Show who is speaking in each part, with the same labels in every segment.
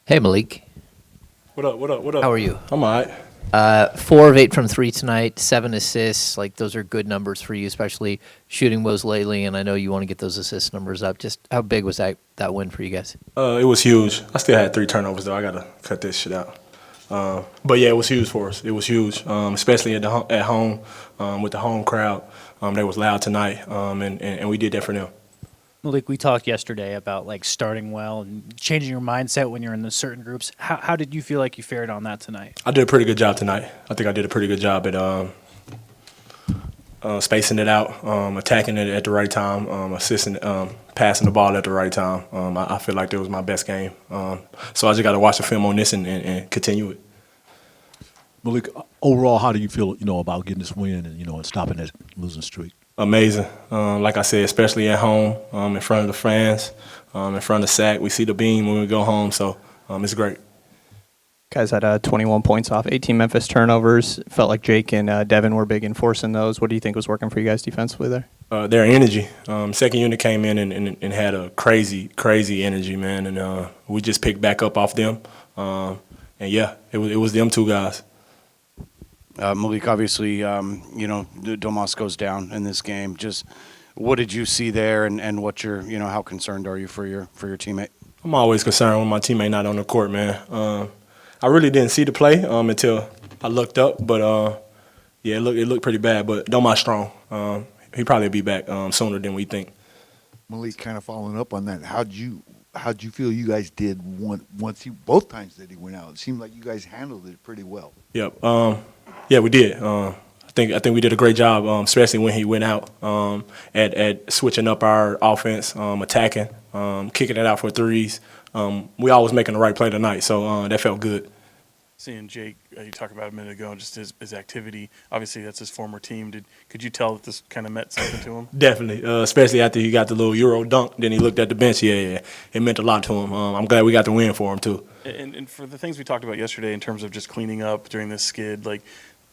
Speaker 1: Hey, Malik.
Speaker 2: What up? What up? What up?
Speaker 1: How are you?
Speaker 2: I'm all right.
Speaker 1: 4 of 8 from 3 tonight, 7 assists. Like, those are good numbers for you, especially shooting woes lately, and I know you want to get those assist numbers up. Just how big was that win for you guys?
Speaker 2: It was huge. I still had 3 turnovers, though. I got to cut this shit out. But, yeah, it was huge for us. It was huge, especially at home with the home crowd. They was loud tonight, and we did that for them.
Speaker 3: Malik, we talked yesterday about like starting well and changing your mindset when you're in the certain groups. How did you feel like you fared on that tonight?
Speaker 2: I did a pretty good job tonight. I think I did a pretty good job at spacing it out, attacking it at the right time, assisting, passing the ball at the right time. I feel like that was my best game. So I just got to watch the film on this and continue it.
Speaker 4: Malik, overall, how do you feel, about getting this win and stopping that losing streak?
Speaker 2: Amazing. Like I said, especially at home, in front of the fans, in front of SAC. We see the beam when we go home, so it's great.
Speaker 5: Guys had 21 points off 18 Memphis turnovers. Felt like Jake and Devin were big in forcing those. What do you think was working for you guys defensively there?
Speaker 2: Their energy. Second unit came in and had a crazy energy, man, and we just picked back up off them. And, yeah, it was them two guys.
Speaker 6: Malik, obviously, Domas goes down in this game. Just what did you see there, and what how concerned are you for your teammate?
Speaker 2: I'm always concerned when my teammate not on the court, man. I really didn't see the play until I looked up, but yeah, it looked pretty bad. But Domas strong. He probably be back sooner than we think.
Speaker 7: Malik, kind of following up on that, how'd you feel you guys did both times that he went out? It seemed like you guys handled it pretty well.
Speaker 2: Yep. Yeah, we did. I think we did a great job, especially when he went out at switching up our offense, attacking, kicking it out for threes. We always making the right play tonight, so that felt good.
Speaker 8: Seeing Jake, you talked about a minute ago, just his activity. Obviously, that's his former team. Could you tell that this kind of meant something to him?
Speaker 2: Definitely, especially after he got the little Euro dunk. Then he looked at the bench. Yeah, it meant a lot to him. I'm glad we got the win for him too.
Speaker 8: And for the things we talked about yesterday in terms of just cleaning up during this skid, like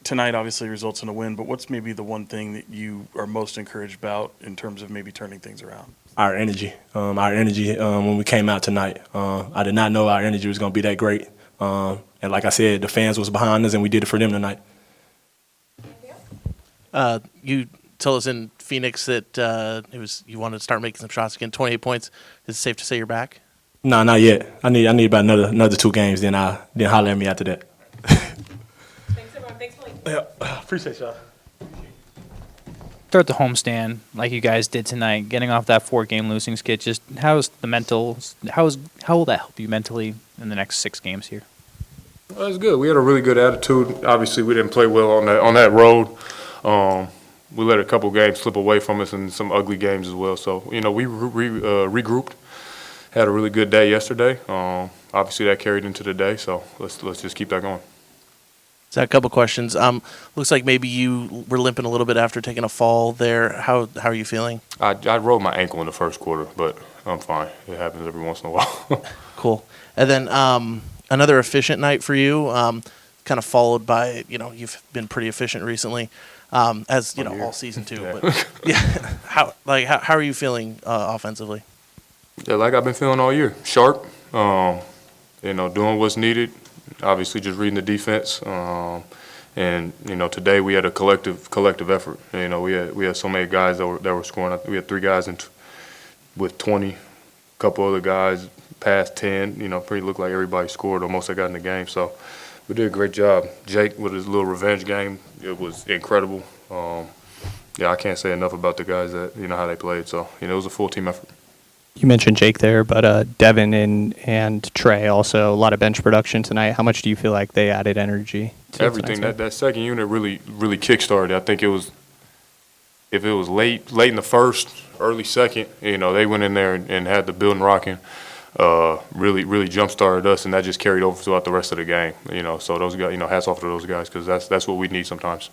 Speaker 8: tonight obviously results in a win, but what's maybe the one thing that you are most encouraged about in terms of maybe turning things around?
Speaker 2: Our energy. When we came out tonight. I did not know our energy was going to be that great. And like I said, the fans was behind us, and we did it for them tonight.
Speaker 9: You told us in Phoenix that you wanted to start making some shots again. 28 points. Is it safe to say you're back?
Speaker 2: No, not yet. I need about another 2 games. Then holler at me after that.
Speaker 10: Thanks, everyone. Thanks, Malik.
Speaker 2: Yeah, appreciate y'all.
Speaker 3: Throughout the homestand, like you guys did tonight, getting off that 4-game losing skid, just how will that help you mentally in the next 6 games here?
Speaker 11: Well, it's good. We had a really good attitude. Obviously, we didn't play well on that road. We let a couple games slip away from us and some ugly games as well. So, we regrouped. Had a really good day yesterday. Obviously, that carried into the day. So let's just keep that going.
Speaker 9: So a couple questions. Looks like maybe you were limping a little bit after taking a fall there. How are you feeling?
Speaker 11: I rolled my ankle in the first quarter, but I'm fine. It happens every once in a while.
Speaker 9: Cool. And then another efficient night for you, kind of followed by, you've been pretty efficient recently, as all season too.
Speaker 11: Yeah.
Speaker 9: But yeah, how are you feeling offensively?
Speaker 11: Yeah, like I've been feeling all year. Sharp, doing what's needed. Obviously, just reading the defense, and today we had a collective effort. We had so many guys that were scoring. We had 3 guys with 20, a couple other guys past 10. Pretty looked like everybody scored or most of got in the game. So we did a great job. Jake with his little revenge game, it was incredible. I can't say enough about the guys that how they played. So it was a full team effort.
Speaker 5: You mentioned Jake there, but Devin and Trey also a lot of bench production tonight. How much do you feel like they added energy to
Speaker 11: everything? That second unit really kick-started. I think if it was late in the first, early second, they went in there and had the building rocking. Really jump-started us, and that just carried over throughout the rest of the game. So those guys, hats off to those guys because that's what we need sometimes.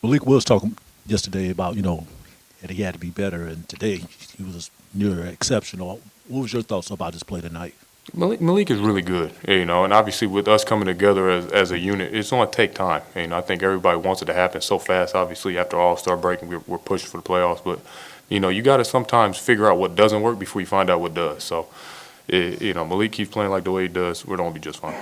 Speaker 4: Malik was talking yesterday about that he had to be better, and today he was near exceptional. What was your thoughts about his play tonight?
Speaker 11: Malik is really good, and obviously with us coming together as a unit, it's going to take time. I think everybody wants it to happen so fast. Obviously, after All-Star break, we're pushing for the playoffs, but you got to sometimes figure out what doesn't work before you find out what does. So, Malik keeps playing like the way he does, we're going to be just fine.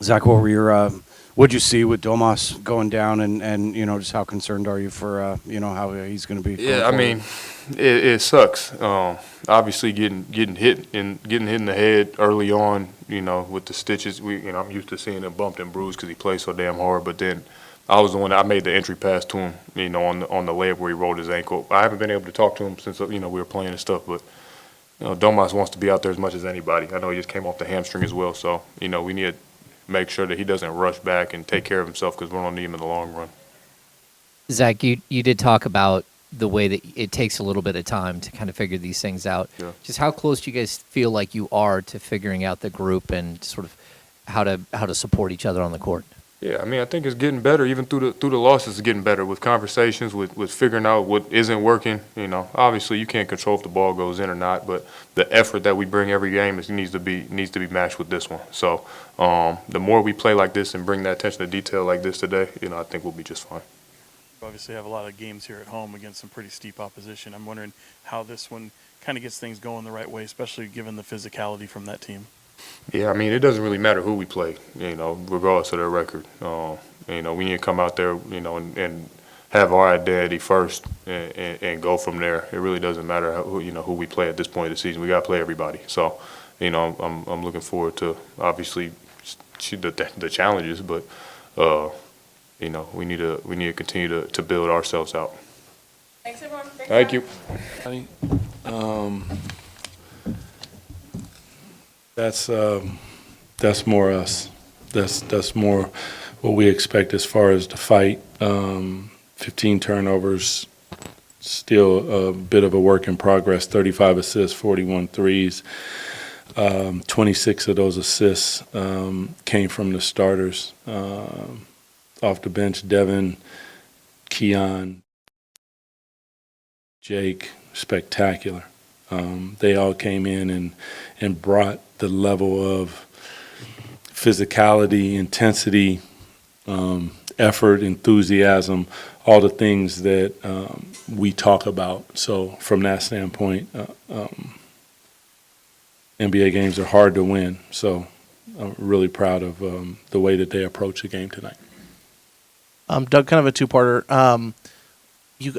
Speaker 6: Zach, what were your what'd you see with Domas going down, and just how concerned are you for how he's going to be?
Speaker 11: Yeah, I mean, it sucks. Obviously, getting hit in the head early on, with the stitches. I'm used to seeing him bumped and bruised because he plays so damn hard. But then I was the one that I made the entry pass to him, on the layup where he rolled his ankle. I haven't been able to talk to him since we were playing and stuff, but. Domas wants to be out there as much as anybody. I know he just came off the hamstring as well, so we need to make sure that he doesn't rush back and take care of himself because we're going to need him in the long run.
Speaker 1: Zach, you did talk about the way that it takes a little bit of time to kind of figure these things out.
Speaker 11: Yeah.
Speaker 1: Just how close do you guys feel like you are to figuring out the group and sort of how to support each other on the court?
Speaker 11: Yeah, I mean, I think it's getting better. Even through the losses, it's getting better with conversations, with figuring out what isn't working. Obviously you can't control if the ball goes in or not, but the effort that we bring every game needs to be matched with this one. So the more we play like this and bring that attention to detail like this today, I think we'll be just fine.
Speaker 8: Obviously have a lot of games here at home against some pretty steep opposition. I'm wondering how this one kind of gets things going the right way, especially given the physicality from that team.
Speaker 11: Yeah, I mean, it doesn't really matter who we play, regardless of their record. We need to come out there, and have our identity first and go from there. It really doesn't matter who we play at this point of the season. We got to play everybody. So, I'm looking forward to obviously the challenges, but we need to continue to build ourselves out.
Speaker 10: Thanks, everyone.
Speaker 11: Thank you.
Speaker 12: That's more us. That's more what we expect as far as the fight. 15 turnovers, still a bit of a work in progress. 35 assists, 41 threes. 26 of those assists came from the starters. Off the bench, Devin, Keon, Jake, spectacular. They all came in and brought the level of physicality, intensity, effort, enthusiasm, all the things that we talk about. So from that standpoint, NBA games are hard to win. So I'm really proud of the way that they approach the game tonight.
Speaker 9: Doug, kind of a two-parter.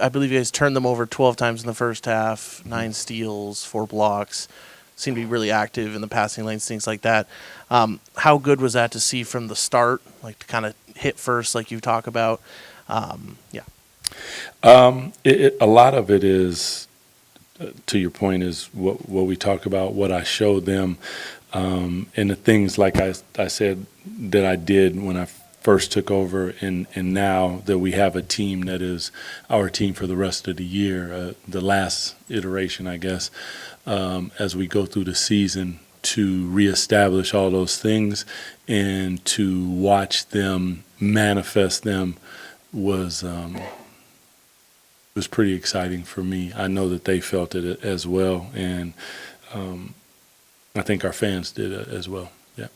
Speaker 9: I believe you guys turned them over 12 times in the first half, 9 steals, 4 blocks. Seemed to be really active in the passing lanes, things like that. How good was that to see from the start, like to kind of hit first, like you talk about? Yeah.
Speaker 12: A lot of it is, to your point, is what we talk about, what I showed them, and the things like I said that I did when I first took over, and now that we have a team that is our team for the rest of the year, the last iteration, I guess, as we go through the season, to reestablish all those things and to watch them manifest them was pretty exciting for me. I know that they felt it as well, and I think our fans did as well. Yeah.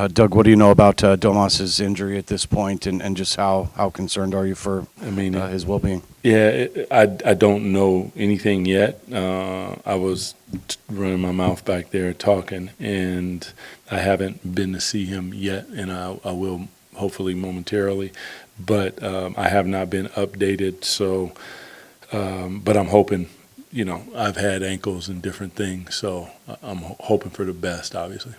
Speaker 6: Doug, what do you know about Domas's injury at this point, and just how concerned are you for his well-being?
Speaker 12: Yeah, I don't know anything yet. I was running my mouth back there talking, and I haven't been to see him yet, and I will hopefully momentarily. But I have not been updated, so but I'm hoping, I've had ankles and different things, so I'm hoping for the best, obviously.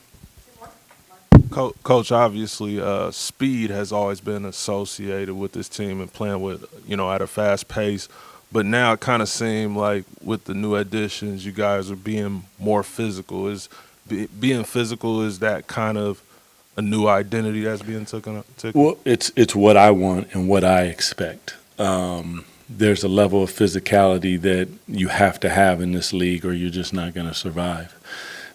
Speaker 13: Coach, obviously, speed has always been associated with this team and playing with, at a fast pace. But now it kind of seemed like with the new additions, you guys are being more physical. Being physical, is that kind of a new identity that's being taken?
Speaker 12: Well, it's what I want and what I expect. There's a level of physicality that you have to have in this league, or you're just not going to survive.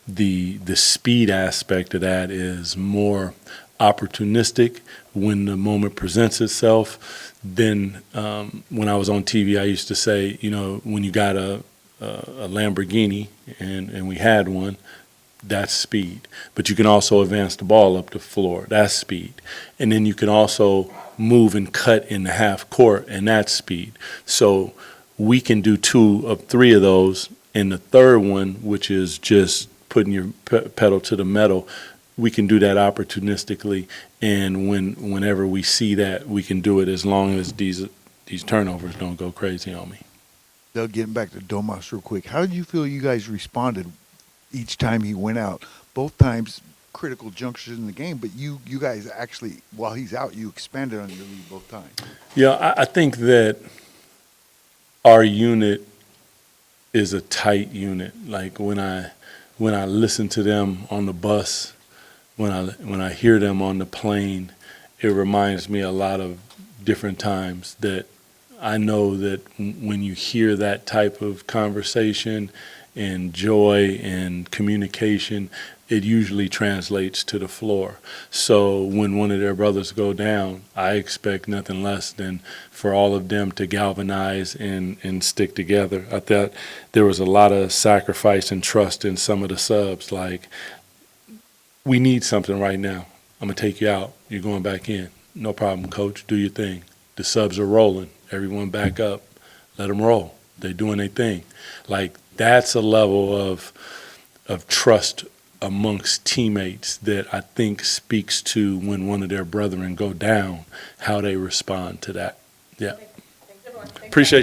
Speaker 12: The speed aspect of that is more opportunistic when the moment presents itself. Then when I was on TV, I used to say, when you got a Lamborghini, and we had one, that's speed. But you can also advance the ball up the floor, that's speed. And then you can also move and cut in the half court, and that's speed. So we can do 2 of 3 of those And the third one, which is just putting your pedal to the metal, we can do that opportunistically. And whenever we see that, we can do it as long as these turnovers don't go crazy on me.
Speaker 7: Doug, getting back to Domas real quick, how did you feel you guys responded each time he went out? Both times critical junctures in the game, but you guys actually, while he's out, you expanded on your lead both times.
Speaker 12: Yeah, I think that our unit is a tight unit. Like when I listen to them on the bus, when I hear them on the plane, it reminds me a lot of different times that I know that when you hear that type of conversation and joy and communication, it usually translates to the floor. So when one of their brothers go down, I expect nothing less than for all of them to galvanize and stick together. I thought there was a lot of sacrifice and trust in some of the subs, like, we need something right now. I'm going to take you out. You're going back in. No problem, coach. Do your thing. The subs are rolling. Everyone back up. Let them roll. They're doing their thing. Like, that's a level of trust amongst teammates that I think speaks to when one of their brethren go down, how they respond to that. Yeah.
Speaker 10: Thanks, everyone. Thanks,
Speaker 12: Appreciate